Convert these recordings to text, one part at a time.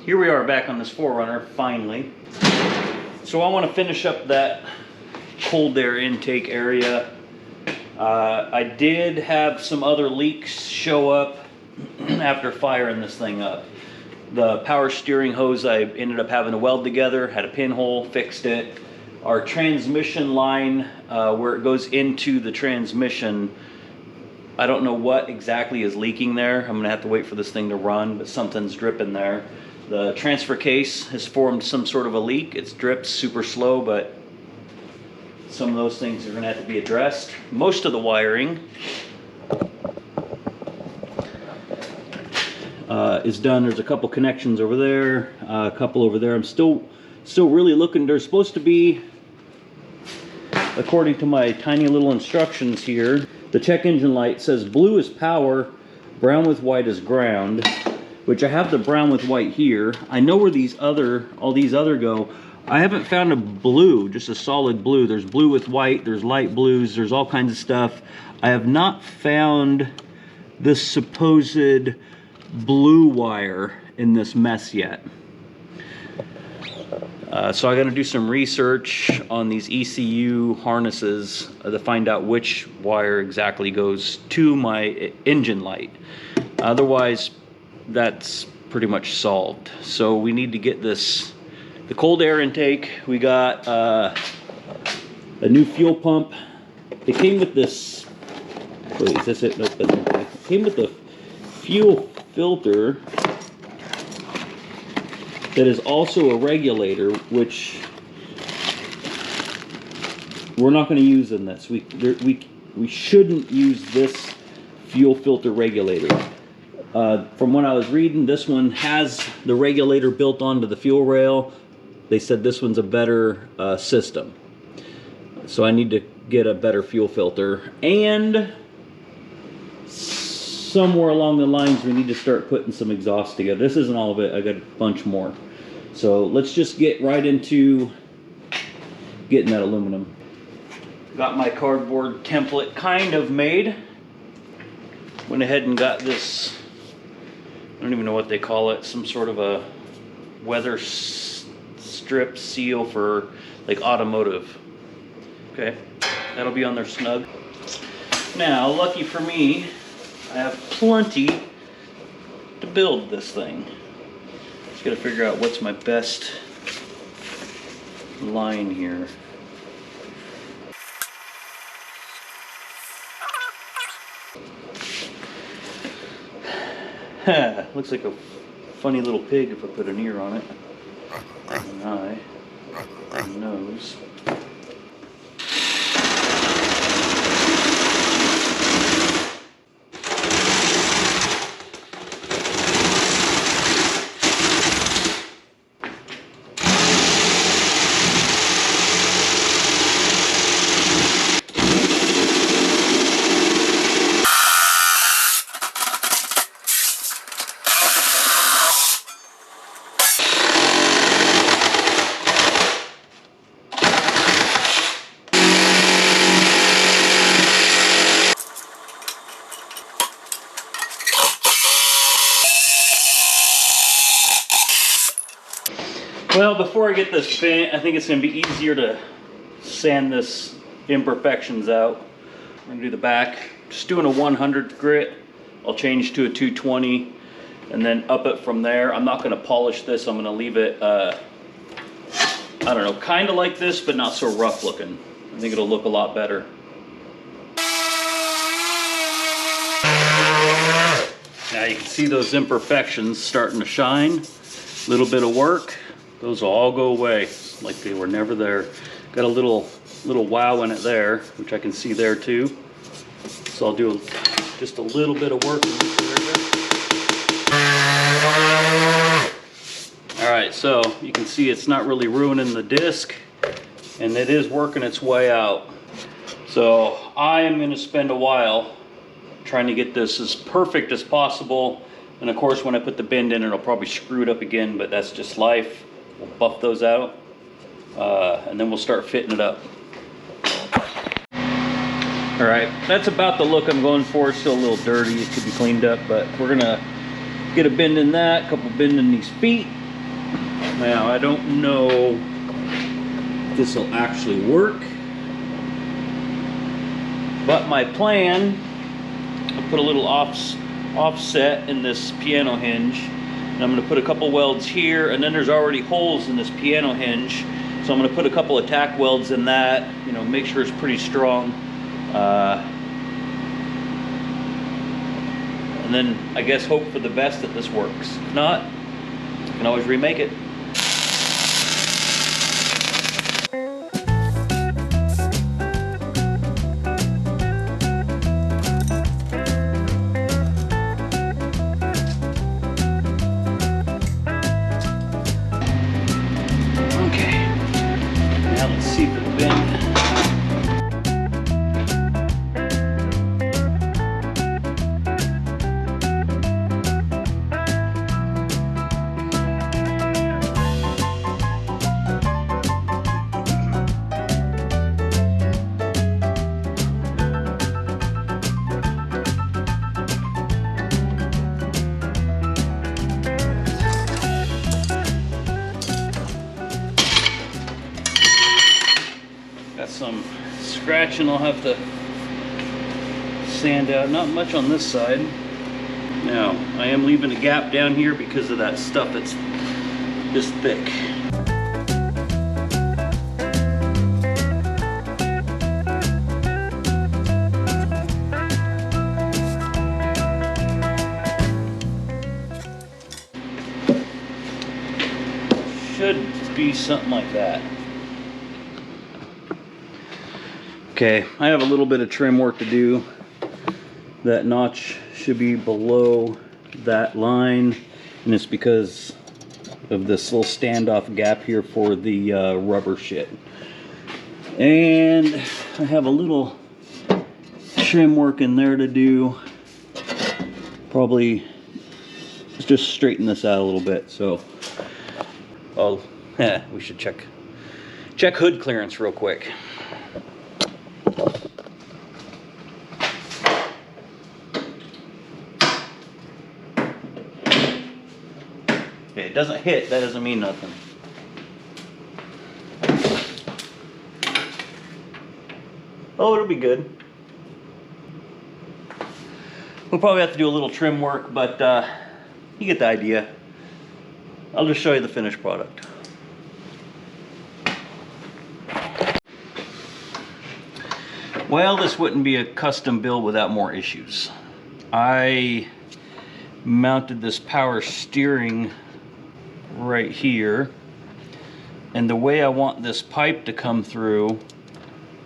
here we are back on this 4Runner, finally. So I want to finish up that cold air intake area. I did have some other leaks show up after firing this thing up. The power steering hose I ended up having to weld together, had a pinhole, fixed it. Our transmission line, where it goes into the transmission, I don't know what exactly is leaking there. I'm gonna have to wait for this thing to run, but something's dripping there. The transfer case has formed some sort of a leak. It's dripped super slow, but some of those things are gonna have to be addressed. Most of the wiring is done. There's a couple connections over there, a couple over there. I'm still really looking. There's supposed to be, according to my tiny little instructions here, the check engine light says blue is power, brown with white is ground, which I have the brown with white here. I know where all these other go. I haven't found a blue, just a solid blue. There's blue with white, there's light blues, there's all kinds of stuff. I have not found this supposed blue wire in this mess yet. So I gotta do some research on these ECU harnesses to find out which wire exactly goes to my engine light. Otherwise, that's pretty much solved. So we need to get the cold air intake. We got a new fuel pump. It came with this, wait, is this it? Nope, that's okay. It came with the fuel filter that is also a regulator, which we're not going to use in this. We shouldn't use this fuel filter regulator. From what I was reading, this one has the regulator built onto the fuel rail. They said this one's a better system. So I need to get a better fuel filter. And somewhere along the lines, we need to start putting some exhaust together. This isn't all of it. I got a bunch more. So let's just get right into getting that aluminum. Got my cardboard template kind of made. Went ahead and got this, I don't even know what they call it, some sort of a weather strip seal for like automotive. Okay, that'll be on there snug. Now, lucky for me, I have plenty to build this thing. Just gotta figure out what's my best line here. Looks like a funny little pig if I put an ear on it. An eye, a nose. Well, before I get this bent, I think it's going to be easier to sand this imperfections out. I'm going to do the back. Just doing a 100 grit. I'll change to a 220 and then up it from there. I'm not going to polish this. I'm going to leave it, I don't know, kind of like this, but not so rough looking. I think it'll look a lot better. Now you can see those imperfections starting to shine. A little bit of work. Those will all go away like they were never there. Got a little wow in it there, which I can see there too. So I'll do just a little bit of work in this area. All right, so you can see it's not really ruining the disc, and it is working its way out. So I am going to spend a while trying to get this as perfect as possible. And of course, when I put the bend in, it'll probably screw it up again, but that's just life. We'll buff those out, and then we'll start fitting it up. All right, that's about the look I'm going for. It's still a little dirty, it could be cleaned up, but we're gonna get a bend in that, a couple bend in these feet, Now, I don't know if this will actually work, but my plan, I'll put a little offset in this piano hinge, and I'm going to put a couple welds here, and then there's already holes in this piano hinge, so I'm going to put a couple of tack welds in that, you know, make sure it's pretty strong. And then I guess hope for the best that this works. If not, I can always remake it. Okay, now let's see if it'll bend. Got some scratching I'll have to sand out. Not much on this side. Now, I am leaving a gap down here because of that stuff that's this thick. Should be something like that. Okay, I have a little bit of trim work to do. That notch should be below that line, and it's because of this little standoff gap here for the rubber shit. And I have a little trim work in there to do. Probably just straighten this out a little bit. So, we should check hood clearance real quick. It doesn't hit, that doesn't mean nothing. Oh, it'll be good. We'll probably have to do a little trim work, but you get the idea. I'll just show you the finished product. Well, this wouldn't be a custom build without more issues. I mounted this power steering right here, and the way I want this pipe to come through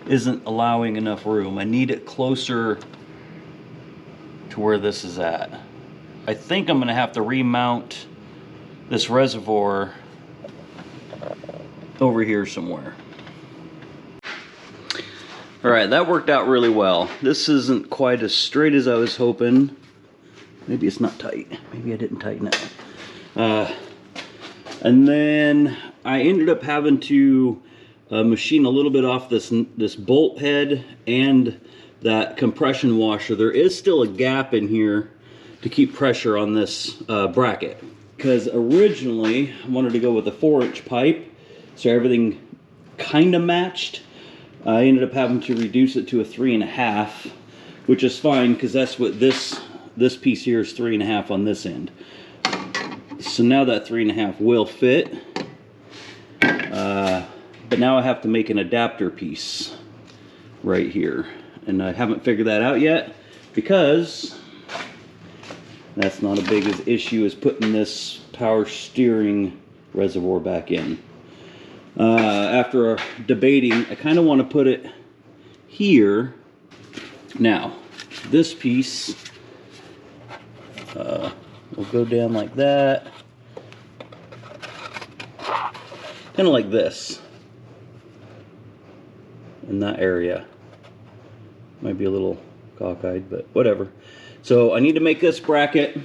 isn't allowing enough room. I need it closer to where this is at. I think I'm gonna have to remount this reservoir over here somewhere. All right, that worked out really well. This isn't quite as straight as I was hoping. Maybe it's not tight. Maybe I didn't tighten it. And then I ended up having to machine a little bit off this bolt head and that compression washer. There is still a gap in here to keep pressure on this bracket, because originally I wanted to go with a 4-inch pipe, so everything kind of matched. I ended up having to reduce it to a 3.5, which is fine because that's what this piece here is, 3.5 on this end. So now that 3.5 will fit, but now I have to make an adapter piece right here, and I haven't figured that out yet because that's not a big issue as putting this power steering reservoir back in. After debating, I kind of want to put it here. Now, this piece will go down like that, kind of like this, in that area. Might be a little cockeyed, but whatever. So I need to make this bracket.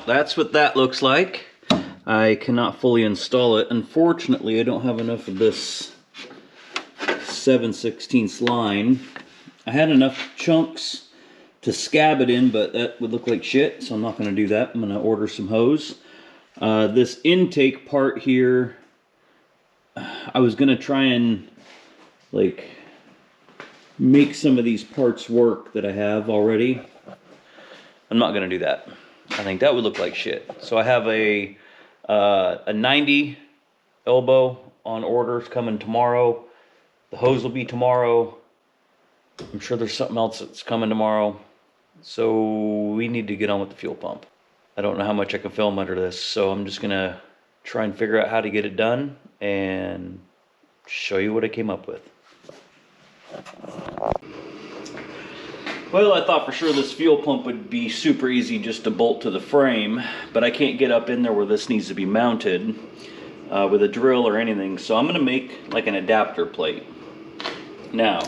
that's what that looks like. I cannot fully install it. Unfortunately, I don't have enough of this 7/16 line. I had enough chunks to scab it in, but that would look like shit, so I'm not going to do that. I'm going to order some hose. This intake part here, I was going to try and like make some of these parts work that I have already. I'm not going to do that. I think that would look like shit. So I have a 90 elbow on orders coming tomorrow. The hose will be tomorrow. I'm sure there's something else that's coming tomorrow. So we need to get on with the fuel pump. I don't know how much I can film under this, so I'm just gonna try and figure out how to get it done and show you what I came up with. Well, I thought for sure this fuel pump would be super easy just to bolt to the frame, but I can't get up in there where this needs to be mounted with a drill or anything, so I'm gonna make like an adapter plate. Now,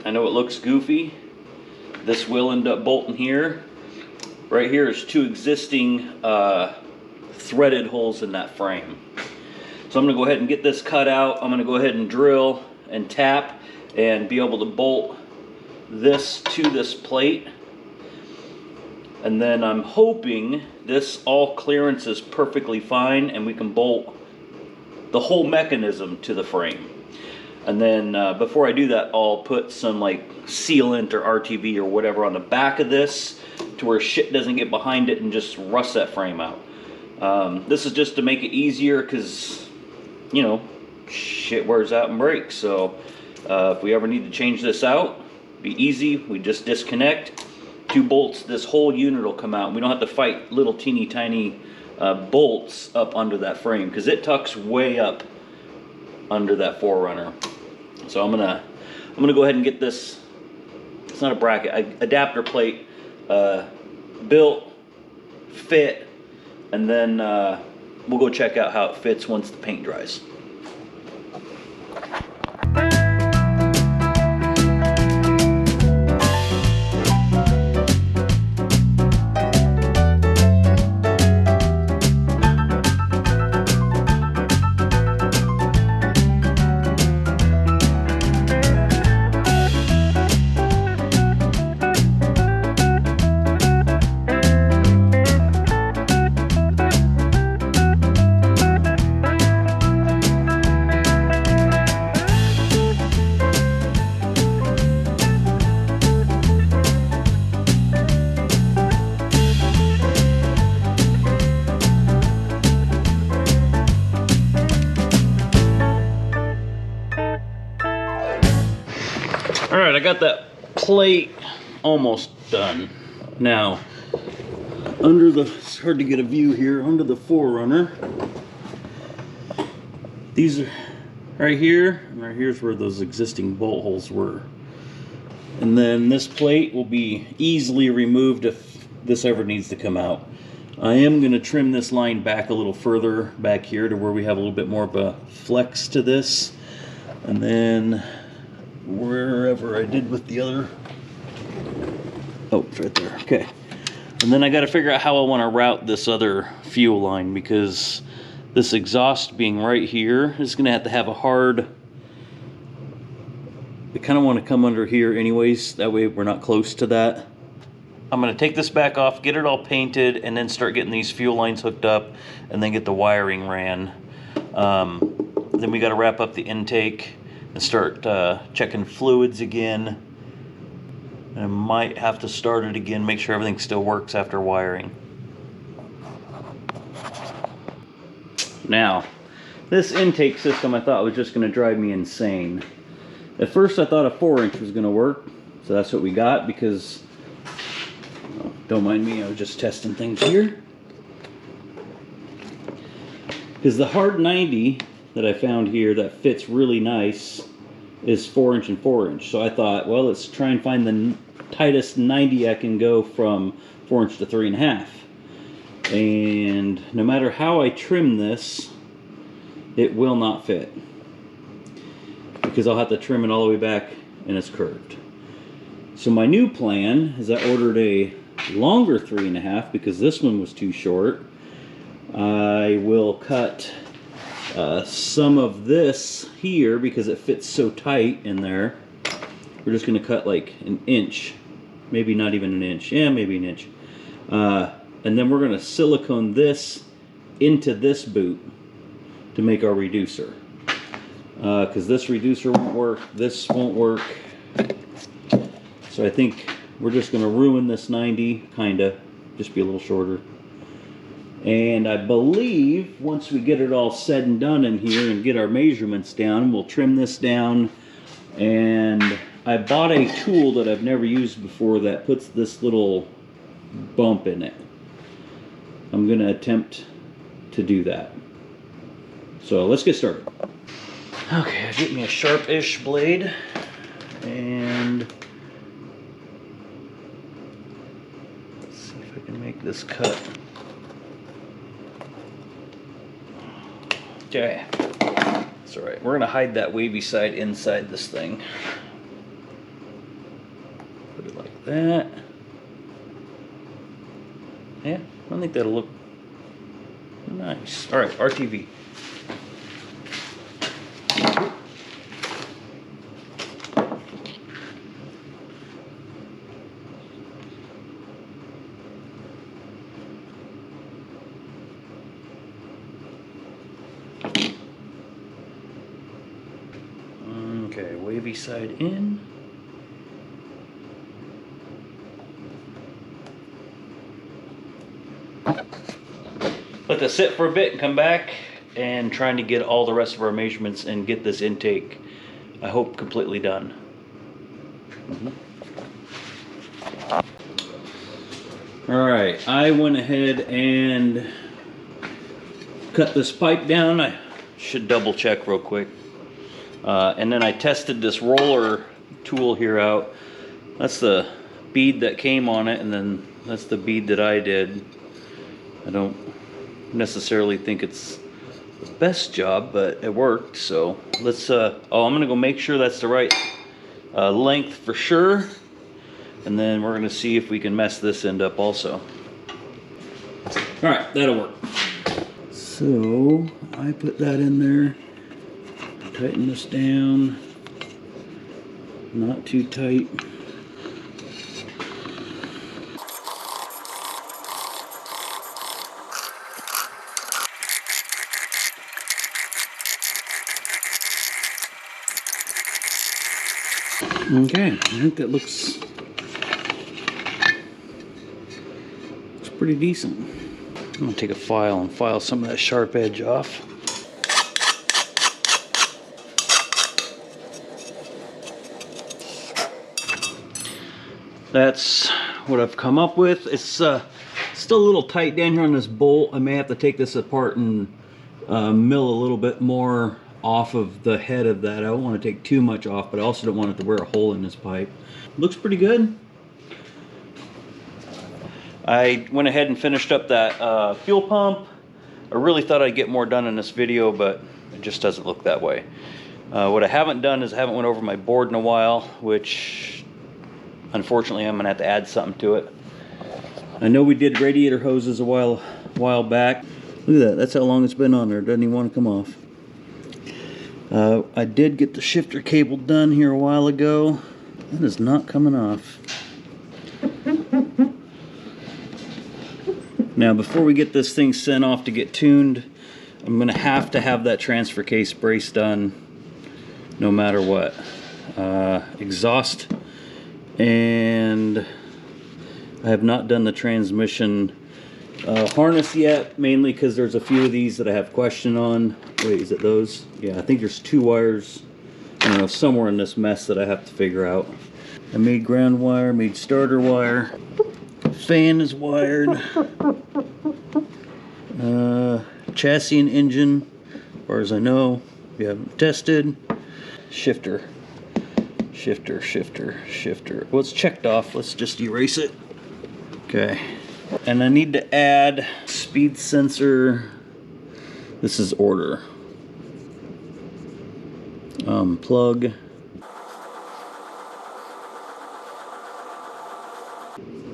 I know it looks goofy. This will end up bolting here. Right here is two existing threaded holes in that frame. So I'm gonna go ahead and get this cut out. I'm gonna go ahead and drill and tap and be able to bolt this to this plate. And then I'm hoping this all clearance is perfectly fine and we can bolt the whole mechanism to the frame. And then before I do that, I'll put some like sealant or RTV or whatever on the back of this to where shit doesn't get behind it and just rust that frame out. This is just to make it easier because, you know, shit wears out and breaks. So if we ever need to change this out, be easy. We just disconnect. 2 bolts, this whole unit will come out. We don't have to fight little teeny tiny bolts up under that frame because it tucks way up under that 4Runner. So I'm gonna go ahead and get this. It's not a bracket, adapter plate built, fit, and then we'll go check out how it fits once the paint dries. Alright, I got that plate almost done. Now, under the, it's hard to get a view here, under the 4Runner, these are right here, and right here's where those existing bolt holes were. And then this plate will be easily removed if this ever needs to come out. I am going to trim this line back a little further back here to where we have a little bit more of a flex to this. And then wherever I did with the other, oh, it's right there, okay. And then I got to figure out how I want to route this other fuel line, because this exhaust being right here is going to have a hard, I kind of want to come under here anyways, that way we're not close to that. I'm going to take this back off, get it all painted, and then start getting these fuel lines hooked up, and then get the wiring ran. Then we got to wrap up the intake and start checking fluids again. And I might have to start it again, make sure everything still works after wiring. Now, this intake system I thought was just going to drive me insane. At first I thought a 4-inch was going to work, so that's what we got, because, don't mind me, I was just testing things here. Because the hard 90 that I found here that fits really nice is 4-inch and 4-inch. So I thought, well, let's try and find the tightest 90 I can go from 4-inch to 3.5. And no matter how I trim this, it will not fit, because I'll have to trim it all the way back and it's curved. So my new plan is I ordered a longer 3.5 because this one was too short. I will cut some of this here because it fits so tight in there. We're just going to cut like an inch, maybe not even an inch, yeah, maybe an inch. And then we're going to silicone this into this boot to make our reducer. Because this reducer won't work, this won't work. So I think we're just going to ruin this 90, kinda, just be a little shorter. And I believe once we get it all said and done in here and get our measurements down, we'll trim this down. And I bought a tool that I've never used before that puts this little bump in it. I'm going to attempt to do that. So let's get started. Okay, I get me a sharp-ish blade, and let's see if I can make this cut. Okay, that's all right. We're gonna hide that wavy side inside this thing. Put it like that. Yeah, I think that'll look nice. All right, RTV. Okay, wavy side in. Let this sit for a bit and come back, and trying to get all the rest of our measurements and get this intake, I hope, completely done. Alright, I went ahead and cut this pipe down. I should double check real quick. And then I tested this roller tool here out. That's the bead that came on it, and then that's the bead that I did. I don't necessarily think it's the best job, but it worked. So let's, oh, I'm gonna go make sure that's the right length for sure. And then we're gonna see if we can mess this end up also. All right, that'll work. So I put that in there. Tighten this down, not too tight. Okay, I think that looks pretty decent. I'm gonna take a file and file some of that sharp edge off. That's what I've come up with. It's still a little tight down here on this bolt. I may have to take this apart and mill a little bit more off of the head of that. I don't want to take too much off, but I also don't want it to wear a hole in this pipe. Looks pretty good. I went ahead and finished up that fuel pump. I really thought I'd get more done in this video, but it just doesn't look that way. What I haven't done is I haven't went over my board in a while, which unfortunately I'm gonna have to add something to it. I know we did radiator hoses a while back. Look at that, that's how long it's been on there. It doesn't even want to come off. I did get the shifter cable done here a while ago. That is not coming off. Now before we get this thing sent off to get tuned, I'm gonna have to have that transfer case brace done no matter what. Exhaust, and I have not done the transmission harness yet, mainly because there's a few of these that I have question on. Wait, is it those? Yeah, I think there's 2 wires, I don't know, somewhere in this mess that I have to figure out. I made ground wire, made starter wire. Fan is wired. Chassis and engine, as far as I know, we haven't tested. Shifter. Well, it's checked off. Let's just erase it. Okay. And I need to add speed sensor. This is order. Plug.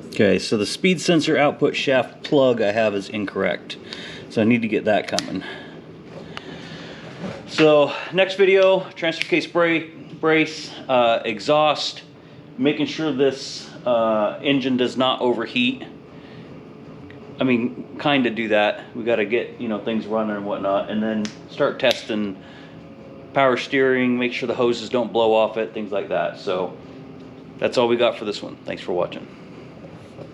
Okay, so the speed sensor output shaft plug I have is incorrect. So I need to get that coming. So next video, transfer case brace, exhaust, making sure this engine does not overheat. I mean, kind of do that. We got to get, you know, things running and whatnot, and then start testing power steering, make sure the hoses don't blow off it, things like that. So that's all we got for this one. Thanks for watching.